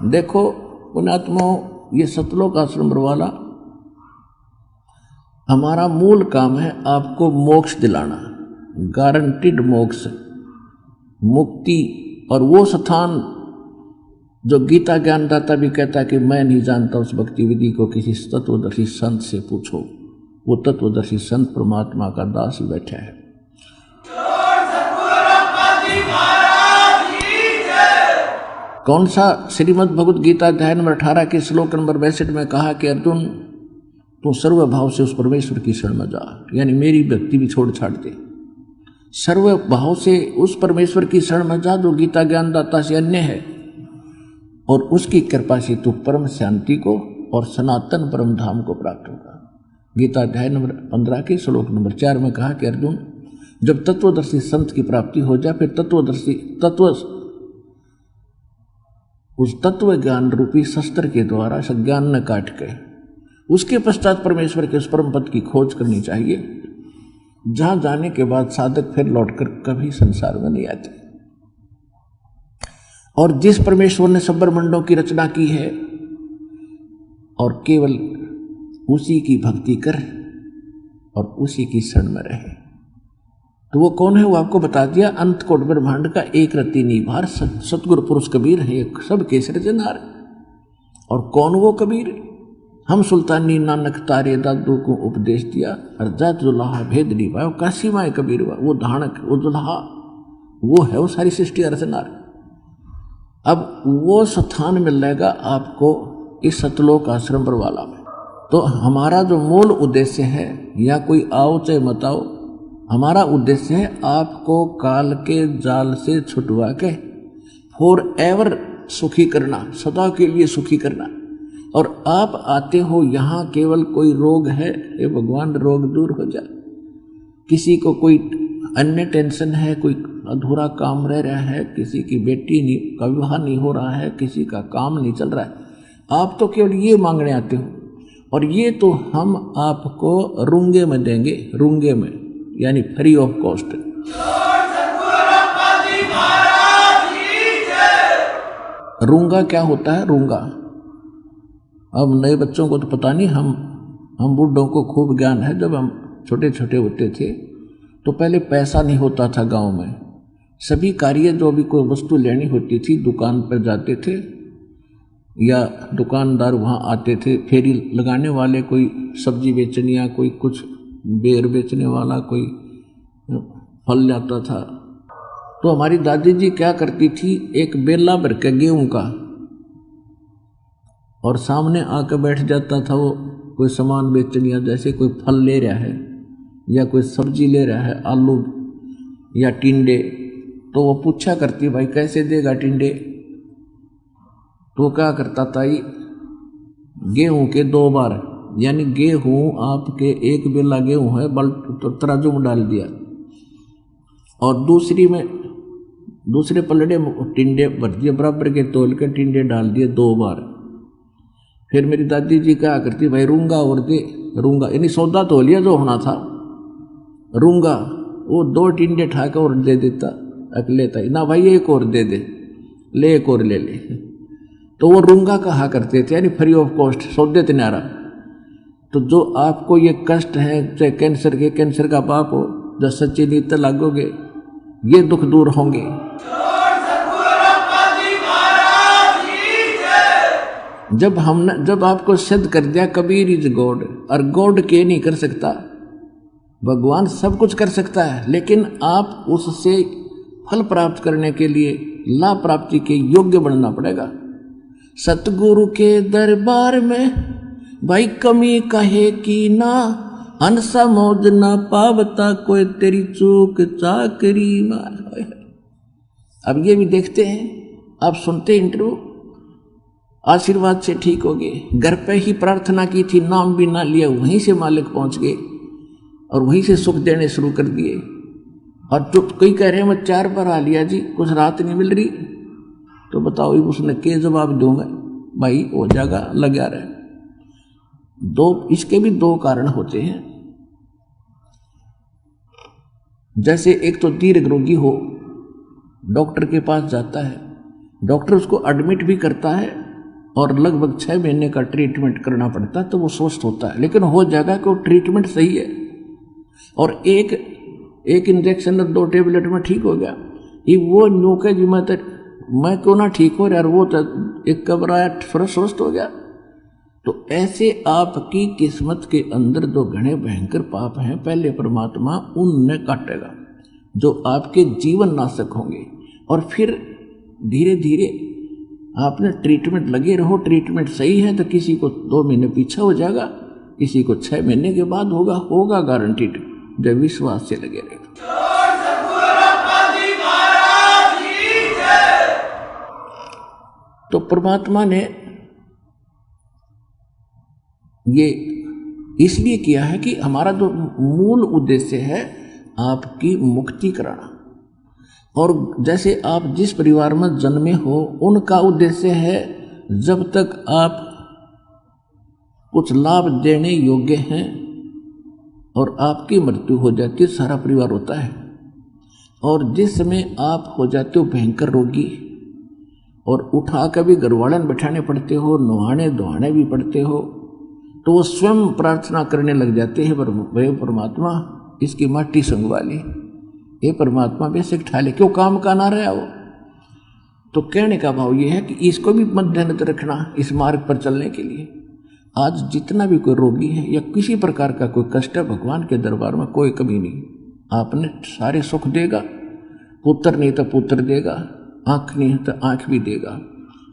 देखो पुण्यात्माओं, ये सतलोक आश्रम वाला हमारा मूल काम है आपको मोक्ष दिलाना, गारंटीड मोक्ष, मुक्ति। और वो स्थान जो गीता ज्ञानदाता भी कहता है कि मैं नहीं जानता उस भक्ति विधि को, किसी तत्वदर्शी संत से पूछो। वो तत्वदर्शी संत परमात्मा का दास बैठा है। कौन सा? श्रीमद् भगवद गीता अध्याय नंबर 18 के श्लोक नंबर 62 में कहा कि अर्जुन तू सर्व भाव से उस परमेश्वर की शरण में जा, यानी मेरी भक्ति भी छोड़ छाड़ दे। सर्व भाव से उस परमेश्वर की शरण में जा जो गीता ज्ञानदाता से अन्य है, और उसकी कृपा से तू परम शांति को और सनातन परम धाम को प्राप्त होगा। गीता अध्याय नंबर 15 के श्लोक नंबर 4 में कहा कि अर्जुन जब तत्वदर्शी संत की प्राप्ति हो जाए, फिर उस तत्व ज्ञान रूपी शस्त्र के द्वारा संज्ञान न काट के उसके पश्चात परमेश्वर के उस परम पद की खोज करनी चाहिए, जहां जाने के बाद साधक फिर लौटकर कभी संसार में नहीं आते। और जिस परमेश्वर ने सब ब्रह्मांडों की रचना की है, और केवल उसी की भक्ति कर और उसी की शरण में रहे, तो वो कौन है? वो आपको बता दिया। अंत कोट ब्रह्मांड का एक रत्ती निभार सतगुरु पुरुष कबीर है, सब के सृजनहार। और कौन वो कबीर? हम सुल्तानी नानक तारे दादू को उपदेश दिया, अर्जात दुल्हा भेद निभाया, काशी माए कबीर हुआ। वो धानक, वो दुल्हा, वो है वो सारी सृष्टि अर्चनार। अब वो स्थान मिलेगा आपको इस सतलोक आश्रम पर वाला में। तो हमारा जो मूल उद्देश्य है, या कोई आओ चाहे मत आओ, हमारा उद्देश्य है आपको काल के जाल से छुटवा के फॉर एवर सुखी करना, सदा के लिए सुखी करना। और आप आते हो यहाँ केवल कोई रोग है, ये भगवान रोग दूर हो जाए। किसी को कोई अन्य टेंशन है, कोई अधूरा काम रह रहा है, किसी की बेटी का विवाह नहीं हो रहा है, किसी का काम नहीं चल रहा है, आप तो केवल ये मांगने आते हो। और ये तो हम आपको रूंगे में देंगे, रूंगे में, यानी फ्री ऑफ कॉस्ट। रूंगा क्या होता है? रूंगा, अब नए बच्चों को तो पता नहीं, हम बूढ़ों को खूब ज्ञान है। जब हम छोटे छोटे होते थे तो पहले पैसा नहीं होता था गांव में। सभी कार्य जो भी कोई वस्तु लेनी होती थी, दुकान पर जाते थे या दुकानदार वहाँ आते थे, फेरी लगाने वाले, कोई सब्जी बेचने या कोई कुछ बेर बेचने वाला, कोई फल लाता था। तो हमारी दादी जी क्या करती थी, एक बेला भर के गेहूं का, और सामने आकर बैठ जाता था वो कोई सामान बेचने, या जैसे कोई फल ले रहा है या कोई सब्जी ले रहा है, आलू या टिंडे, तो वो पूछा करती भाई कैसे देगा टिंडे। तो क्या करता था, गेहूं के 2 बार, यानी गेहूं आपके एक बेला गेहूं है, तो तराजू में डाल दिया, और दूसरे पलड़े में टिंडे भर दिए, बराबर के तोल के टिंडे डाल दिए 2 बार। फिर मेरी दादी जी क्या करती, भाई रूंगा और दे, रूंगा यानी सौदा तो लिया जो होना था, रूंगा वो 2 टिंडे ठाकर और दे देता, अकेले था ना भाई एक और दे दे, ले एक और ले ले। तो वो रूंगा कहा करते थे, यानी फ्री ऑफ कॉस्ट, सौदे तनारा। तो जो आपको ये कष्ट है, चाहे कैंसर का पाप हो, जब सच्ची नीत लागोगे ये दुख दूर होंगे। जब आपको सिद्ध कर दिया कबीर इज गॉड, और गॉड के नहीं कर सकता, भगवान सब कुछ कर सकता है, लेकिन आप उससे फल प्राप्त करने के लिए लाभ प्राप्ति के योग्य बनना पड़ेगा। सतगुरु के दरबार में भाई कमी कहे कि ना, अनसा मौज ना पावता कोई तेरी चूक चाकरी मार। अब ये भी देखते हैं, आप सुनते इंटरव्यू, आशीर्वाद से ठीक हो गए, घर पे ही प्रार्थना की थी, नाम भी ना लिया, वहीं से मालिक पहुंच गए और वहीं से सुख देने शुरू कर दिए। और जो कोई कह रहे हैं मैं 4 बार आ लिया जी, कुछ राहत नहीं मिल रही, तो बताओ उसने के जवाब दूंगा, भाई हो जाएगा, लगा रहे। इसके भी 2 कारण होते हैं। जैसे एक तो दीर्घ रोगी हो, डॉक्टर के पास जाता है, डॉक्टर उसको एडमिट भी करता है और लगभग 6 महीने का ट्रीटमेंट करना पड़ता है तो वो स्वस्थ होता है। लेकिन हो जाएगा कि वो ट्रीटमेंट सही है और एक इंजेक्शन और 2 टेबलेट में ठीक हो गया। ये वो नौके जी मैं क्यों ना ठीक हो यार, वो तो एक घबराया फिर स्वस्थ हो गया। तो ऐसे आपकी किस्मत के अंदर जो घने भयंकर पाप हैं, पहले परमात्मा उनने काटेगा जो आपके जीवन नाशक होंगे, और फिर धीरे धीरे आपने ट्रीटमेंट लगे रहो। ट्रीटमेंट सही है तो किसी को 2 महीने पीछे हो जाएगा, किसी को 6 महीने के बाद होगा गारंटीड, जब विश्वास से लगे रहे। तो परमात्मा ने ये इसलिए किया है कि हमारा जो मूल उद्देश्य है आपकी मुक्ति कराना। और जैसे आप जिस परिवार में जन्मे हो, उनका उद्देश्य है जब तक आप कुछ लाभ देने योग्य हैं और आपकी मृत्यु हो जाती है, सारा परिवार होता है। और जिस समय आप हो जाते हो भयंकर रोगी और उठा कर भी घरवाले बैठाने पड़ते हो, नहाने धोने भी पड़ते हो, तो वो स्वयं प्रार्थना करने लग जाते हैं, वे परमात्मा इसकी माटी संगवा ली, ये परमात्मा बेसिक ठाले, क्यों काम का ना रहा वो। तो कहने का भाव ये है कि इसको भी मद्देनजर रखना इस मार्ग पर चलने के लिए। आज जितना भी कोई रोगी है या किसी प्रकार का कोई कष्ट है, भगवान के दरबार में कोई कमी नहीं। आपने सारे सुख देगा, पुत्र नहीं तो पुत्र देगा, आँख नहीं है तो आँख भी देगा,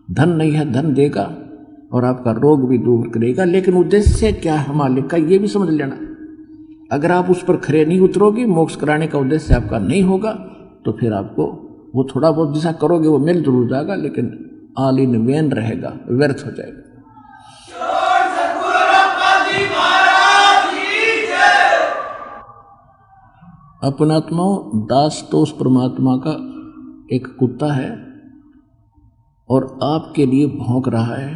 धन नहीं है धन देगा, और आपका रोग भी दूर करेगा। लेकिन उद्देश्य क्या है मालिक का, ये भी समझ लेना। अगर आप उस पर खरे नहीं उतरोगे, मोक्ष कराने का उद्देश्य आपका नहीं होगा, तो फिर आपको वो थोड़ा बहुत जैसा करोगे वो मिल जरूर जाएगा, लेकिन ऑल इन वेन रहेगा, व्यर्थ हो जाएगा। अपनात्माओं, दास तो उस परमात्मा का एक कुत्ता है और आपके लिए भौंक रहा है।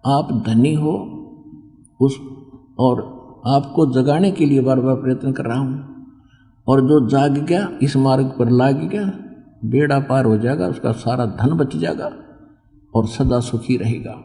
आप धनी हो उस, और आपको जगाने के लिए बार बार प्रयत्न कर रहा हूँ, और जो जाग गया इस मार्ग पर लाग गया, बेड़ा पार हो जाएगा, उसका सारा धन बच जाएगा और सदा सुखी रहेगा।